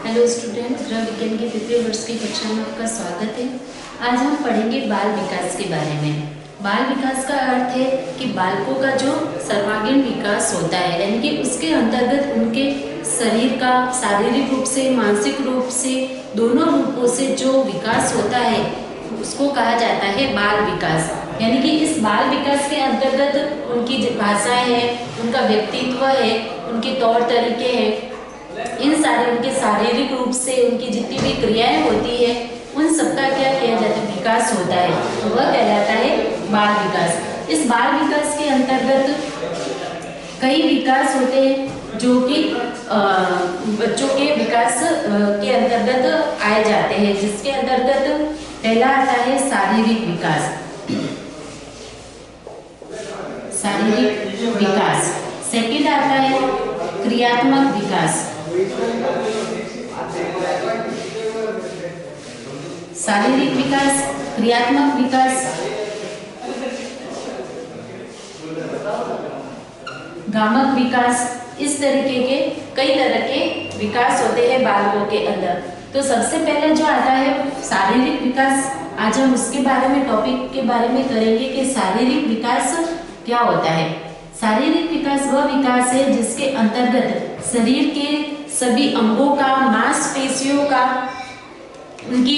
Hello student, गृह विज्ञान के तृतीय वर्ष की कक्षा में आपका स्वागत है। आज हम पढ़ेंगे बाल विकास के बारे में। बाल विकास का अर्थ है कि बालकों का जो सर्वांगीण विकास होता है, यानी कि उसके अंतर्गत उनके शरीर का शारीरिक रूप से, मानसिक रूप से, दोनों रूपों से जो विकास होता है उसको कहा जाता है बाल विकास। यानी कि इस बाल विकास के अंतर्गत उनकी भाषाएं हैं, उनका व्यक्तित्व है, उनके तौर तरीके हैं, इन सारे उनके शारीरिक रूप से उनकी जितनी भी क्रियाएं होती है उन सबका क्या किया जाता है, विकास होता है, तो वह कहलाता है बाल विकास। इस बाल विकास के अंतर्गत कई विकास होते हैं जो कि बच्चों के विकास के अंतर्गत आए जाते हैं, जिसके अंतर्गत पहला आता है शारीरिक विकास। शारीरिक विकास सेकंड आता है क्रियात्मक विकास। शारीरिक विकास, क्रियात्मक विकास, गामक विकास, इस तरीके के कई तरह के विकास होते हैं बालकों के अंदर। तो सबसे पहले जो आता है शारीरिक विकास, आज हम उसके बारे में टॉपिक के बारे में करेंगे कि शारीरिक विकास क्या होता है। शारीरिक विकास वह विकास है जिसके अंतर्गत शरीर के सभी अंगों का, मांसपेशियों का, उनकी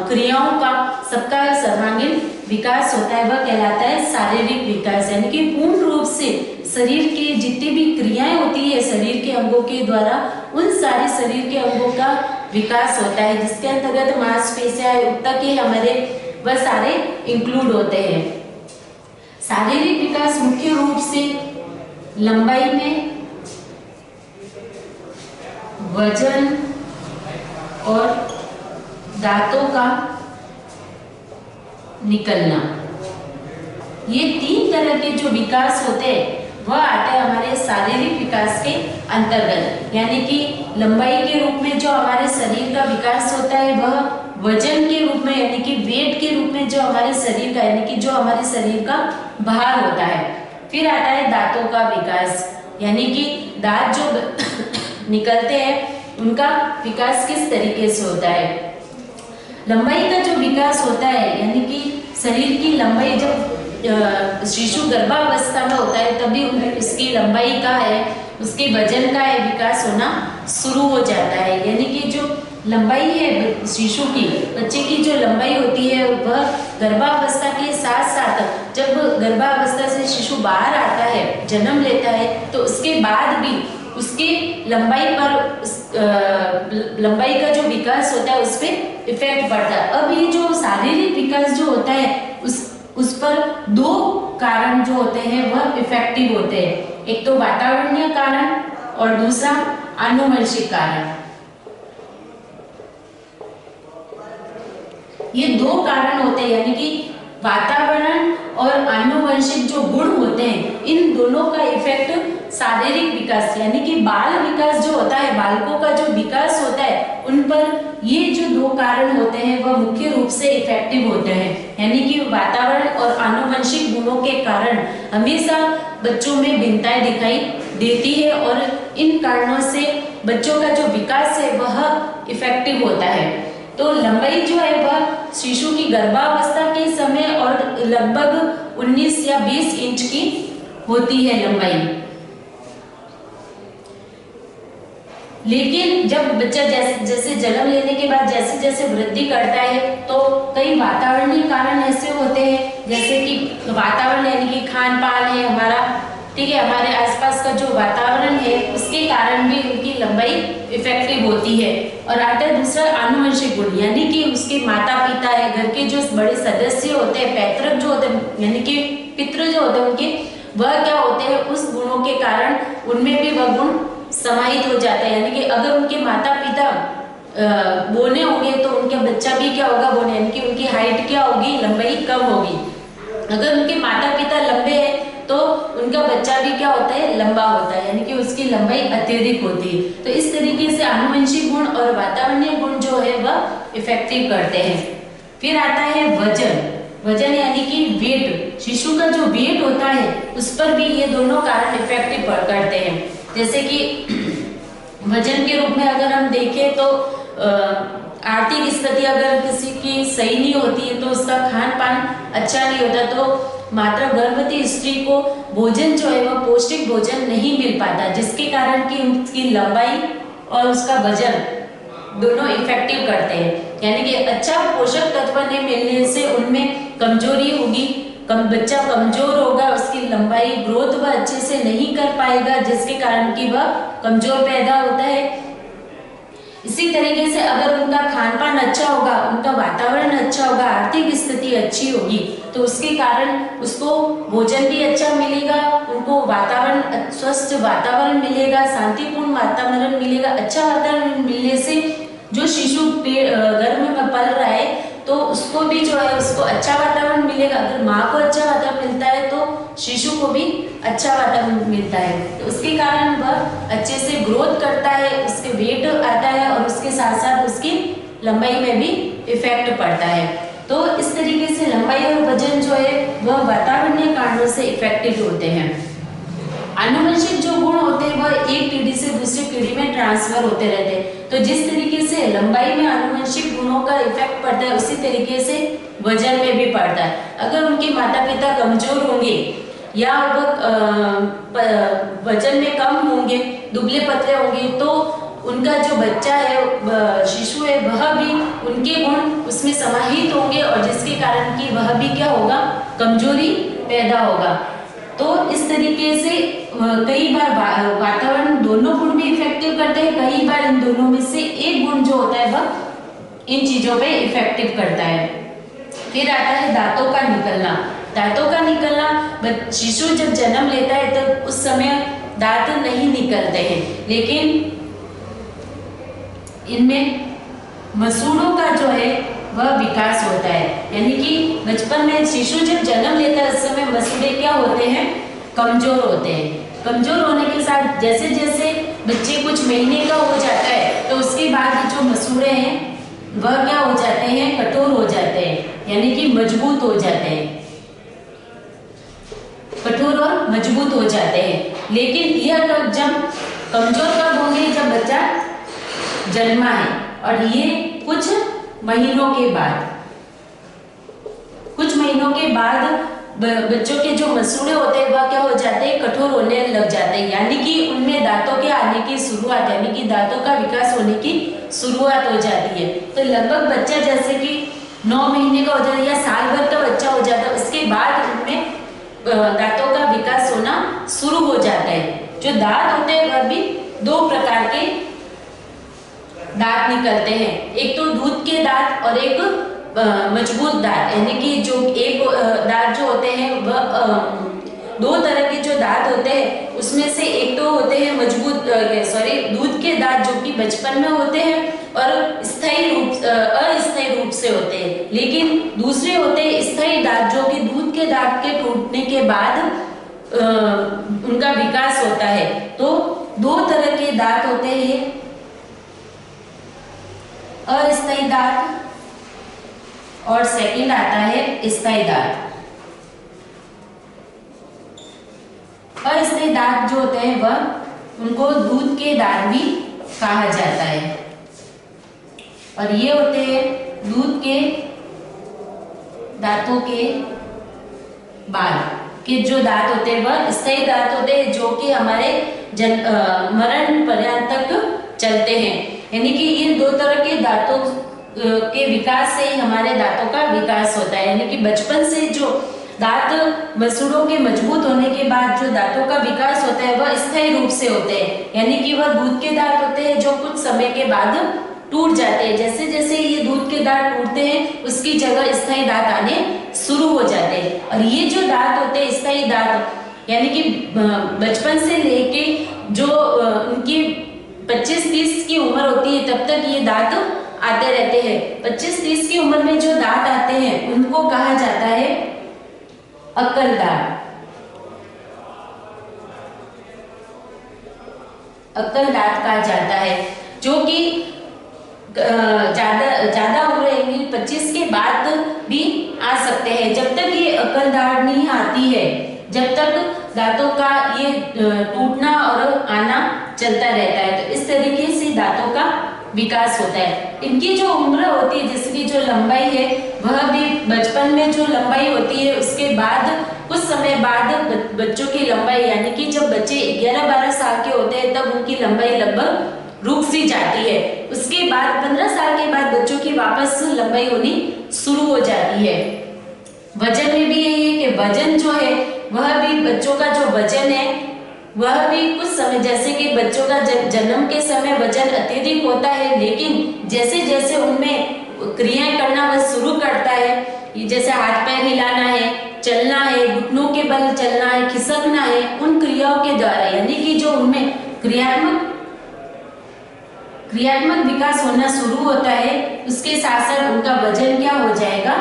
क्रियाओं का, सबका सर्वांगीण विकास होता है, वह कहलाता है शारीरिक विकास। यानी कि पूर्ण रूप से शरीर के जितनी भी क्रियाएं होती है शरीर के अंगों के द्वारा, उन सारे शरीर के अंगों का विकास होता है, जिसके अंतर्गत मांसपेशियां, ऊतक के हमारे वह सारे इंक्लूड होते हैं। शारीरिक विकास मुख्य रूप से लंबाई में, वजन और दांतों का निकलना, ये तीन तरह के जो विकास होते हैं वह आते हैं हमारे शारीरिक विकास के अंतर्गत। यानी कि लंबाई के रूप में जो हमारे शरीर का विकास होता है, वह वजन के रूप में, यानी कि वेट के रूप में जो हमारे शरीर का, यानी कि जो हमारे शरीर का भार होता है। फिर आता है दांतों का विकास, यानी कि दांत जो निकलते हैं उनका विकास किस तरीके से होता है। लंबाई का जो विकास होता है, यानी कि शरीर की लंबाई जब शिशु गर्भावस्था में होता है तभी उसकी लंबाई का है, उसके वजन का है, विकास होना शुरू हो जाता है। यानी कि जो लंबाई है शिशु की, बच्चे की जो लंबाई होती है वह गर्भावस्था के साथ साथ जब गर्भावस्था से शिशु बाहर आता है, जन्म लेता है, तो उसके बाद भी उसके लंबाई पर लंबाई का जो विकास होता है उस पर इफेक्ट पड़ता है। अब ये जो शारीरिक विकास जो होता है उस पर दो कारण जो होते हैं वह इफेक्टिव होते हैं। एक तो वातावरणीय कारण और दूसरा आनुवंशिक कारण। ये दो कारण होते हैं, यानी कि वातावरण और आनुवंशिक जो गुण होते हैं, इन दोनों का इफेक्ट शारीरिक विकास यानी कि बाल विकास जो होता है, बालकों का जो विकास होता है, उन पर ये जो दो कारण होते हैं वह मुख्य रूप से इफेक्टिव होते हैं। यानी कि वातावरण और आनुवंशिक गुणों के कारण हमेशा बच्चों में भिन्नताएं दिखाई देती है और इन कारणों से बच्चों का जो विकास है वह इफेक्टिव होता है। तो लंबाई जो है वह शिशु की गर्भावस्था के समय और लगभग 19 या 20 इंच की होती है लंबाई। लेकिन जब बच्चा जैसे जन्म लेने के बाद जैसे जैसे वृद्धि करता है तो कई वातावरणीय कारण ऐसे होते हैं, जैसे कि वातावरण यानी कि खान पान है हमारा, ठीक है, हमारे आसपास का जो वातावरण है उसके कारण भी उनकी लंबाई इफेक्टिव होती है। और आता है दूसरा आनुवंशिक गुण, यानी कि उसके माता पिता है, घर के जो बड़े सदस्य होते हैं, पैतृक जो होते हैं, यानी कि पितृ जो होते हैं उनके, वह क्या होते हैं, उस गुणों के कारण उनमें भी वह गुण समाहित हो जाता है। यानी कि अगर उनके माता पिता बोने होंगे तो उनका बच्चा भी क्या होगा, बोने, यानी कि उनकी हाइट क्या होगी, लंबाई कम होगी। अगर उनके माता पिता लंबे हैं तो उनका बच्चा भी क्या होता है, लंबा होता है, यानी कि उसकी लंबाई अत्यधिक होती है। तो इस तरीके से आनुवंशिक गुण और वातावरणीय गुण जो है वह इफेक्टिव करते हैं। फिर आता है वजन। वजन यानी कि वेट, शिशु का जो वेट होता है उस पर भी ये दोनों कारण इफेक्टिव करते हैं। जैसे कि वजन के रूप में अगर हम देखें तो आर्थिक स्थिति अगर किसी की सही नहीं होती है तो उसका खान पान अच्छा नहीं होता, तो माता गर्भवती स्त्री को भोजन जो है वह पौष्टिक भोजन नहीं मिल पाता, जिसके कारण कि उसकी लंबाई और उसका वजन दोनों इफेक्टिव करते हैं। यानी कि अच्छा पोषक तत्व नहीं मिलने से उनमें कमजोरी होगी, बच्चा कमजोर होगा, उसकी लंबाई ग्रोथ वह अच्छे से नहीं कर पाएगा, जिसके कारण कि वह कमजोर पैदा होता है। इसी तरीके से अगर उनका खान पान अच्छा होगा, उनका वातावरण अच्छा होगा, आर्थिक स्थिति अच्छी होगी, तो उसके कारण उसको भोजन भी अच्छा मिलेगा, उनको वातावरण स्वस्थ वातावरण मिलेगा, शांतिपूर्ण वातावरण मिलेगा। अच्छा वातावरण मिलने से जो शिशु गर्भ में पल रहा है तो उसको भी जो है उसको अच्छा वातावरण मिलेगा। अगर माँ को अच्छा वातावरण मिलता है तो शिशु को भी अच्छा वातावरण मिलता है, तो उसके कारण वह अच्छे से ग्रोथ करता है, उसके वेट आता है और उसके साथ साथ उसकी लंबाई में भी इफेक्ट पड़ता है। तो इस तरीके से लंबाई और वजन जो है वह वातावरणीय कारणों से इफेक्टेड होते हैं। आनुवंशिक जो गुण होते हैं वह एक पीढ़ी से दूसरी पीढ़ी में ट्रांसफर होते रहते हैं। तो जिस तरीके से लंबाई में आनुवंशिक गुणों का इफेक्ट पड़ता है, उसी तरीके से वजन में भी पड़ता है। अगर उनके माता पिता कमजोर होंगे या वह वजन में कम होंगे, दुबले पतले होंगे, तो उनका जो बच्चा है, शिशु है, वह भी उनके गुण उसमें समाहित होंगे और जिसके कारण कि वह भी क्या होगा, कमजोरी पैदा होगा। तो इस तरीके से कई बार वातावरण दोनों गुण भी इफेक्टिव करते हैं, कई बार इन दोनों में से एक गुण जो होता है वह इन चीजों पे इफेक्टिव करता है। फिर आता है दांतों का निकलना। दांतों का निकलना, शिशु जब जन्म लेता है तब उस समय दांत नहीं निकलते हैं, लेकिन इनमें मसूड़ों का जो है वह विकास होता है। यानी कि बचपन में शिशु जब जन्म लेता है उस समय मसूड़े क्या होते हैं, कमजोर होते हैं। कमजोर होने के साथ जैसे जैसे बच्चे कुछ महीने का हो जाता है तो उसके बाद जो मसूड़े हैं वह क्या हो जाते हैं, कठोर हो जाते हैं, यानी कि मजबूत हो जाते हैं, कठोर और मजबूत हो जाते हैं। लेकिन यह जब कमजोर कब होंगे, जब बच्चा जन्मा है और ये कुछ महीनों के बाद, कुछ महीनों के बाद बच्चों के जो मसूड़े होते हैं वह क्या हो जाते हैं, कठोर होने लग जाते हैं। यानी कि उनमें दांतों के आने की शुरुआत, यानी कि दांतों का विकास होने की शुरुआत हो जाती है। तो लगभग बच्चा जैसे कि 9 महीने का हो जाता है या साल भर का बच्चा हो जाता है, उसके बाद उनमें दांतों का विकास होना शुरू हो जाता है। जो दांत होते हैं वह भी 2 प्रकार के दांत निकलते हैं, एक तो दूध के दांत और एक मजबूत दांत। यानी कि जो एक दांत जो होते हैं वह 2 तरह के जो दांत होते हैं उसमें से एक तो होते हैं दूध के दांत जो कि बचपन में होते हैं और अस्थायी रूप से होते हैं, लेकिन दूसरे होते हैं स्थायी दांत जो कि दूध के दांत के टूटने के बाद उनका विकास होता है। तो 2 तरह के दांत होते हैं, अस्थायी दांत और सेकंड आता है स्थायी दांत। अस्थायी दांत जो होते हैं वह उनको दूध के दांत भी कहा जाता है और ये होते हैं दूध के दांतों के बाद के जो दांत होते हैं वह स्थायी दांत होते हैं, जो कि हमारे मरण पर्यंत तक चलते हैं। यानी कि इन 2 तरह के दांतों के विकास से ही हमारे दांतों का विकास होता है। यानी कि बचपन से जो दांत मसूड़ों के मजबूत होने के बाद जो दांतों का विकास होता है वह स्थायी रूप से होते हैं, यानी कि वह दूध के दांत होते हैं जो कुछ समय के बाद टूट जाते हैं। जैसे जैसे ये दूध के दांत टूटते हैं उसकी जगह स्थायी दांत आने शुरू हो जाते हैं। और ये जो दांत होते हैं स्थायी दांत, यानी कि बचपन से लेके जो उनकी 25-30 की उम्र होती है तब तक ये दांत आते रहते हैं। 25-30 की उम्र में जो दांत आते हैं उनको कहा जाता है अक्कल दांत। अक्कल दांत कहा जाता है, जो कि ज्यादा उम्र 25 के बाद भी आ सकते हैं। जब तक ये अक्कल दांत नहीं आती है जब तक दांतों का ये टूटना और आना चलता रहता है। तो इस तरीके से दांतों का विकास होता है। इनकी जो उम्र होती है, जैसे कि जो लंबाई है वह भी बचपन में जो लंबाई होती है उसके बाद कुछ समय बाद बच्चों की लंबाई, यानी कि जब बच्चे 11-12 साल के होते हैं तब उनकी लंबाई लगभग रुक सी जाती है। उसके बाद 15 साल के बाद बच्चों की वापस लंबाई होनी शुरू हो जाती है। वजन में भी यही है कि वजन जो है वह भी, बच्चों का जो वजन है वह भी कुछ समय, जैसे कि बच्चों का जन्म के समय वजन अत्यधिक होता है, लेकिन जैसे जैसे उनमें क्रियाएं करना वह शुरू करता है, जैसे हाथ पैर हिलाना है, चलना है, घुटनों के बल चलना है, खिसकना है, उन क्रियाओं के द्वारा, यानी कि जो उनमें क्रियात्मक विकास होना शुरू होता है, उसके साथ साथ उनका वजन क्या हो जाएगा,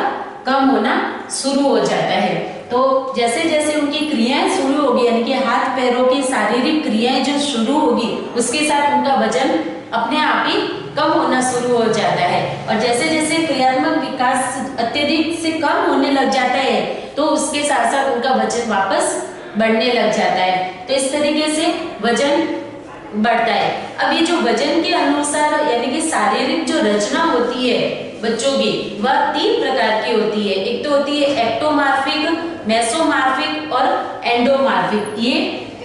कम होना शुरू हो जाता है। तो जैसे जैसे उनकी क्रियाएं शुरू होगी, यानी कि हाथ पैरों की शारीरिक क्रियाएं जो शुरू होगी, उसके साथ उनका वजन अपने आप ही कम होना शुरू हो जाता है। और जैसे जैसे क्रियात्मक विकास अत्यधिक से कम होने लग जाता है तो उसके साथ साथ उनका वजन वापस बढ़ने लग जाता है। तो इस तरीके से वजन बढ़ता है। अब ये जो वजन के अनुसार, यानी कि शारीरिक जो रचना होती है बच्चों की, वह 3 प्रकार की होती है। एक तो होती है एक्टोमार्फिक, मेसोमार्फिक और एंडोमार्फिक। ये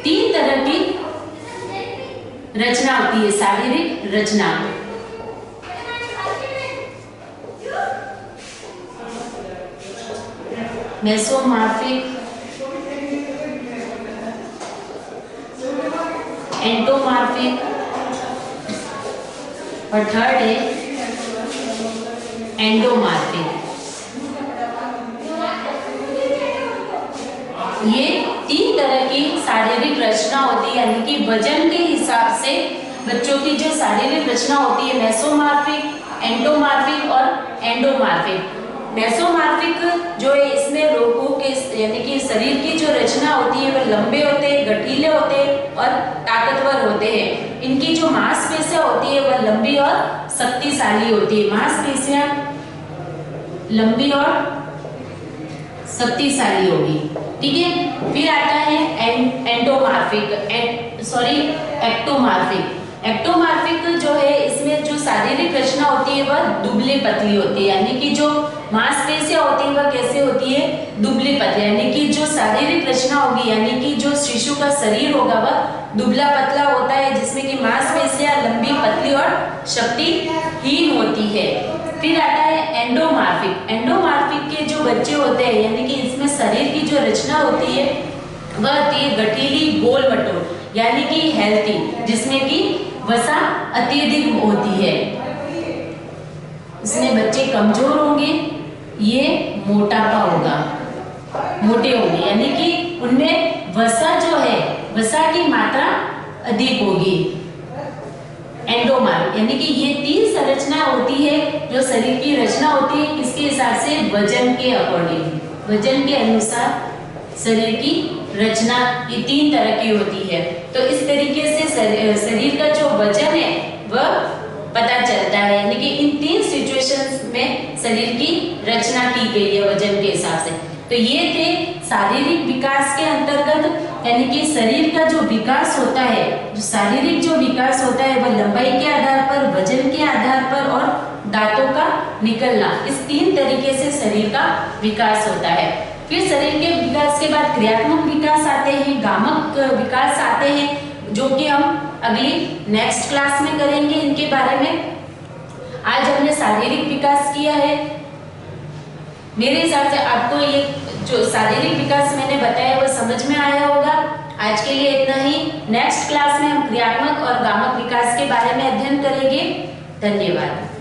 3 तरह की रचना होती है, शारीरिक रचना। मेसोमार्फिक, एंडोमार्फिक और थर्ड है एंडोमार्फिक। ये 3 तरह की शारीरिक रचना होती है, यानी कि वजन के हिसाब से बच्चों की जो शारीरिक रचना होती है, मेसोमार्फिक, एंडोमार्फिक और एंडोमार्फिक। मेसोमार्फिक जो है इसमें लोगों के, यानी कि शरीर की जो रचना होती है वह लंबे होते हैं, गठीले होते हैं और ताकतवर होते हैं। इनकी जो मांसपेशियां होती है वह लंबी और शक्तिशाली होती है। मांसपेशियां लंबी और शक्तिशाली होगी, ठीक है। फिर आता है एक्टोमार्फिक। एक्टोमार्फिक जो है इसमें जो शारीरिक रचना होती है वह दुबली पतली होती है, यानी कि जो मांसपेशियां होती है वह कैसे होती है, दुबली पतली, यानी कि जो शारीरिक रचना होगी, यानी कि जो शिशु का शरीर होगा वह दुबला पतला होता है, जिसमें कि मांसपेशियां लंबी, पतली और शक्तिहीन होती है। फिर आता है एंडोमार्फिक। एंडोमार्फिक के जो बच्चे होते हैं, यानी कि इसमें शरीर की जो रचना होती है वह होती है गठीली, गोल मटोल, यानी कि हेल्थी, जिसमें कि वसा अत्यधिक होती है। इसमें बच्चे कमजोर होंगे, ये मोटापा होगा, मोटे होंगे, यानी कि उनमें वसा जो है, वसा की मात्रा अधिक होगी। एंडोमार्फिक, यानी कि ये 3 संरचना होती है जो शरीर की रचना होती है, किसके हिसाब से, वजन के अकॉर्डिंग, वजन के अनुसार शरीर की रचना ये 3 तरह की होती है। तो इस तरीके से शरीर का जो वजन है वह पता चलता है, यानी कि इन 3 सिचुएशंस में शरीर की रचना की गई है वजन के हिसाब से। तो ये थे शारीरिक विकास के अंतर्गत, यानी कि शरीर का जो विकास होता है, जो शारीरिक जो विकास होता है वह लंबाई के आधार पर, वजन के आधार पर और दांतों का निकलना, इस 3 तरीके से शरीर का विकास होता है। फिर शरीर के विकास के बाद क्रियात्मक विकास आते हैं, गामक विकास आते हैं, जो कि हम अगली नेक्स्ट क्लास में करेंगे इनके बारे में। आज हमने शारीरिक विकास किया है। मेरे हिसाब से आपको ये जो शारीरिक विकास मैंने बताया वो समझ में आया होगा। आज के लिए इतना ही। नेक्स्ट क्लास में हम क्रियात्मक और गामक विकास के बारे में अध्ययन करेंगे। धन्यवाद।